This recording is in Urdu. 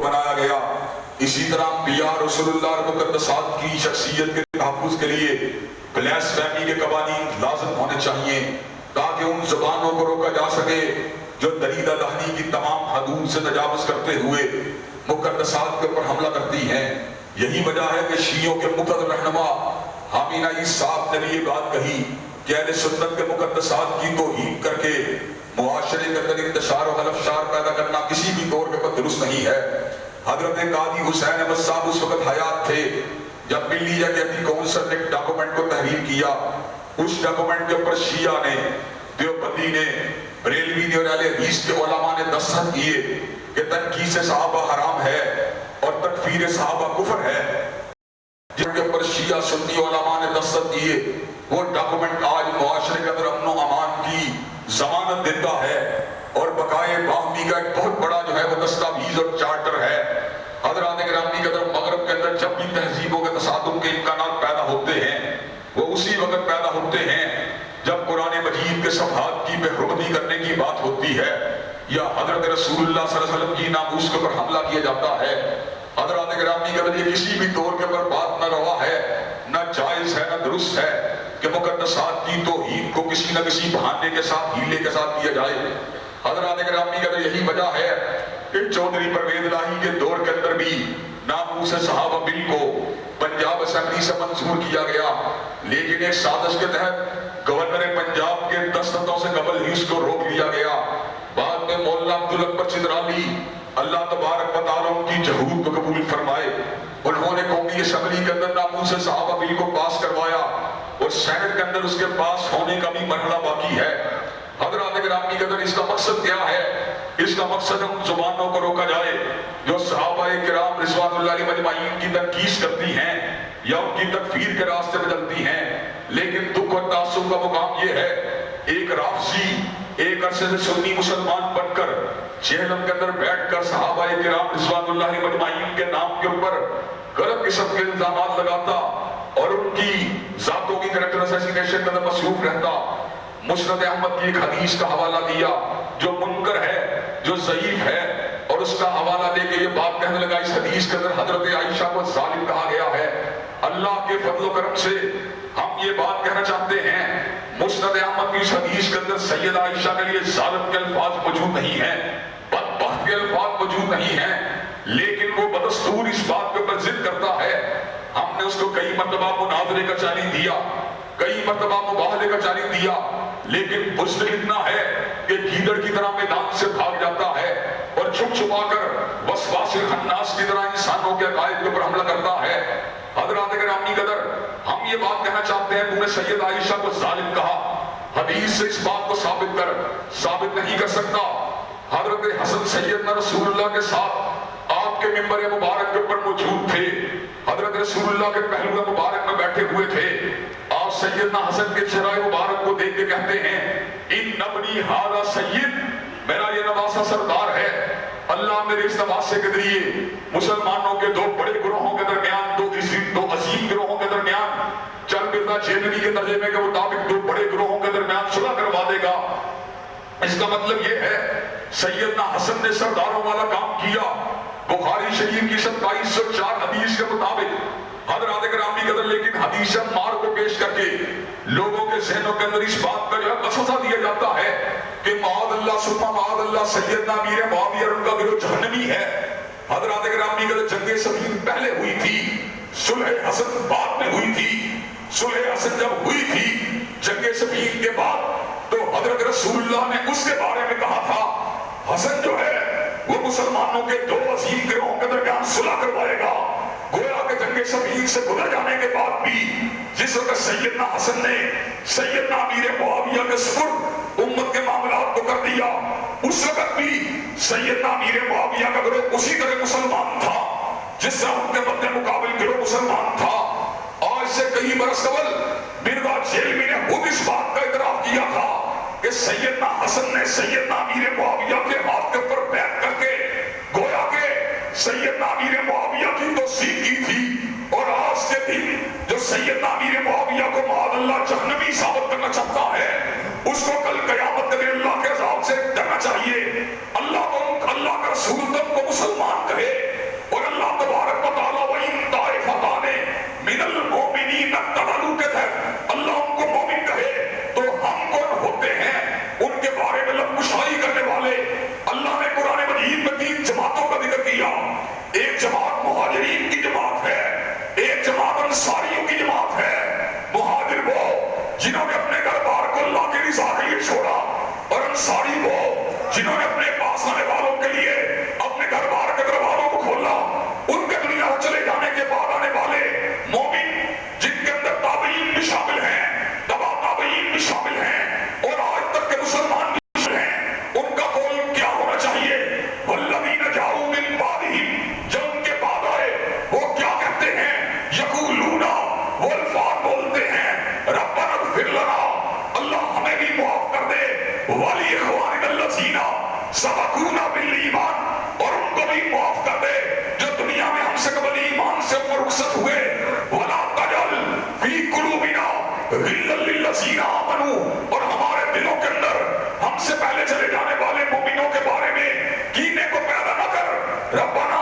بنایا گیا، اسی طرح انبیاء رسول اللہ مقدسات کی شخصیت کے تحفظ کے لیے بلیس فیمی کے قوانین لازم ہونے چاہیے تاکہ ان زبانوں کو روکا جا سکے جو دریدہ دہنی کی تمام حدود سے تجاوز کرتے ہوئے مقدسات کے اوپر حملہ کرتی ہیں۔ یہی وجہ ہے کہ شیعوں کے مقتدر رہنما حامین عیسی صاحب نے بھی یہ بات کہی کہ اہل سنت کے مقدسات کی توہین کر کے معاشرے کے اندر انتشار و خلفشار پیدا کرنا کسی بھی طور کے پر درست نہیں ہے۔ حضرت قاضی حسین احمد صاحب اس وقت حیات تھے جب ملی جگہتی کونسل نے ایک ڈاکومنٹ کو تحریر کیا۔ اس ڈاکومنٹ کے اوپر شیعہ نے، دیوبندی نے، بریلوی نے اور اہل حدیث کے علماء نے دستخط کیے کہ تنقیص صحابہ حرام ہے اور تکفیر صحابہ کفر ہے۔ جن کے اوپر شیعہ سنی علماء نے دستخط کیے، وہ ڈاکومنٹ آج معاشرے کے اندر امن و امان کی ضمانت دیتا ہے اور بقائے باہمی کا ایک بہت بڑا جو ہے وہ دستاویز اور چارٹر ہے۔ حضرات گرامی قدر، مغرب کے اندر جب بھی تہذیبوں کے تصادم کے امکانات پیدا ہوتے ہیں وہ اسی وقت پیدا ہوتے ہیں جب قرآن مجید کے صفحات کی بے حرمتی کرنے کی بات ہوتی ہے یا حضرت رسول اللہ صلی اللہ علیہ وسلم کی ناموس کے اوپر حملہ کیا جاتا ہے۔ حضرات گرامی قدر، یہ کسی بھی طور کے پر بات نہ روا ہے، نہ جائز ہے، نہ درست ہے کہ مقدسات کی توہین کو کسی نہ کسی بہانے کے ساتھ، ہیلے کے ساتھ کیا جائے۔ حضرات گرامی قدر، یہی وجہ ہے کہ چودھری پرویز الہی کے دور کے اندر بھی ناموس صحابہ بل کو پنجاب اسمبلی سے منظور کیا گیا، لیکن ایک سازش کے تحت گورنر پنجاب کے دستخطوں سے قبل ہی اس کو روک لیا گیا۔ بعد میں مولانا عبدالاکبر چترالی، اللہ تبارک و تعالیٰ ان کی جہود کو قبول فرمائے، انہوں نے قومی اسمبلی کے اندر ناموس صحابہ بل کو پاس کروایا اور سینٹ کے اندر اس کے پاس ہونے کا بھی مرحلہ باقی ہے۔ حضرات گرامی قدر، اس کا مقصد کیا ہے؟ اس کا مقصد ان زبانوں کو روکا جائے جو صحابہ کرام رضوان اللہ علیہ مجمعین کی تنقیص کرتی ہیں یا ان کی تکفیر کے راستے میں چلتی ہیں۔ لیکن دکھ اور تعصب کا مقام یہ ہے، ایک رافضی ایک عرصے سے سنی مسلمان بن کر جہنم کے اندر بیٹھ کر صحابہ کرام رضوان اللہ علیہ مجمعین کے نام کے اوپر غلط قسم کے الزامات لگاتا اور ان کی ذاتوں کی کریکٹر اسیسینیشن کے اندر مصروف رہتا۔ مسند احمد کی ایک حدیث کا حوالہ دیا جو منکر ہے، جو ضعیف ہے، اور اس کا حوالہ دے کے یہ بات کہنے لگا اس حدیث کے اندر حضرت عائشہ کو ظالم کہا گیا ہے۔ اللہ کے فضل و کرم سے ہم یہ بات کہنا چاہتے ہیں، مسند احمد کی اس حدیث کے اندر سید عائشہ کے لیے ظالم کے الفاظ موجود نہیں ہیں، بدبخت کے الفاظ موجود نہیں ہیں، لیکن وہ بدستور اس بات کے اوپر ضد کرتا ہے۔ ہم نے اس کو کئی مرتبہ مناظرے کا چیلنج دیا، کئی مرتبہ مباہلے کا چیلنج دیا، لیکن بزدل اتنا ہے کہ گیدڑ کی طرح میدان سے بھاگ جاتا ہے اور چھپ چھپا کر وسواس خناس کی طرح انسانوں کے عقائد کے اوپر حملہ کرتا ہے۔ حضرات گرامی قدر، ہم یہ بات کہنا چاہتے ہیں، تم نے سید عائشہ کو ظالم کہا، حدیث سے اس بات کو ثابت نہیں کر سکتا۔ حضرت حسن سیدنا رسول اللہ کے ساتھ آپ کے ممبر مبارک کے اوپر موجود تھے، حضرت رسول اللہ کے پہلو مبارک میں بیٹھے ہوئے تھے۔ آپ سیدنا حسن کے چہرہ مبارک کو دیکھ کے کہتے ہیں، ان ابنی ھذا سید، میرا یہ نواسہ سردار ہے۔ اللہ میرے اس نواسے کے ذریعے مسلمانوں کے دو بڑے گروہوں کے درمیان، دو عظیم گروہوں کے درمیان، چل مرزا جیلوی کے ترجمے کے مطابق دو بڑے گروہوں کے درمیان صلح کروا دے گا۔ اس کا مطلب یہ ہے سیدنا حسن نے سرداروں والا کام کیا۔ بخاری شریف کی 2704 حدیث کے مطابق حضرات گرامی قدر، لیکن حدیث مار کو پیش کر کے لوگوں کے ذہنوں کے اندر اس بات کا جو ہے وسوسہ دیا جاتا ہے کہ معاذ اللہ ثم معاذ اللہ سیدنا امیر معاویہ اور ان کا گروہ جہنمی ہے۔ حضرات گرامی قدر، جنگ صفین پہلے ہوئی تھی، صلح حسن بعد میں ہوئی تھی۔ صلح حسن جب ہوئی تھی جنگ صفین کے بعد، تو حضرت رسول اللہ نے اس کے بارے میں کہا تھا حسن جو ہے وہ مسلمانوں کے دو عظیم گروہوں کے درمیان صلح کروائے گا۔ گویا کہ جنگ صفین سے گزر جانے کے بعد بھی جس وقت سیدنا حسن نے سیدنا امیر معاویہ کے سپرد امت کے معاملات کو کر دیا، اس وقت بھی سیدنا امیر معاویہ کا گروہ اسی طرح مسلمان تھا جس سے ان کے مد مقابل گروہ مسلمان تھا۔ آج سے کئی برس قبل مرزا جیلوی نے خود اس بات کا اعتراف کیا تھا کہ سیدنا حسن نے سیدنا امیر معاویہ کے ہاتھ کے اوپر بیعت کر کے گویا کہ سیدنا امیر معاویہ کی توثیق کی تھی، اور آج کے دن جو سیدنا امیر معاویہ کو معاذ اللہ جہنمی ثابت کرنا چاہتا ہے، اس کو کل قیامت کے دن اللہ کے عذاب سے ڈرنا چاہیے۔ اللہ کا رسول تم کو مسلمان کہے، انصاری وہ جنہوں نے اپنے پاس آنے والوں کے لیے اپنے دربار کے دروازوں کو کھولا، ان کے دنیا سے چلے جانے کے بعد آنے والے مومن جن کے اندر تابعین بھی شامل ہیں، تبع تابعین بھی شامل ہیں، اور آج تک کے مسلمان بھی شامل ہیں، ان کا قول کیا ہونا چاہیے؟ والذین جاؤوا من بعدہم، جو ان کے بعد آئے وہ کیا کہتے ہیں؟ یقولون، وہ الفاظ بولتے ہیں، ربنا اغفر لنا، اللہ ہمیں بھی معاف کر دے، وَلِإِخْوَانِنَا الَّذِينَ سَبَقُونَا بِالْإِيمَانِ، اور ان کو بھی معاف کر دے جو دنیا میں ہم سے قبل ایمان سے رخصت ہوئے، وَلَا تَجْعَلْ فِي قُلُوبِنَا غِلًّا لِلَّذِينَ آمَنُوا، اور ہمارے دلوں کے اندر ہم سے پہلے چلے جانے والے مومنوں کے بارے میں کینے کو پیدا نہ کر، ربنا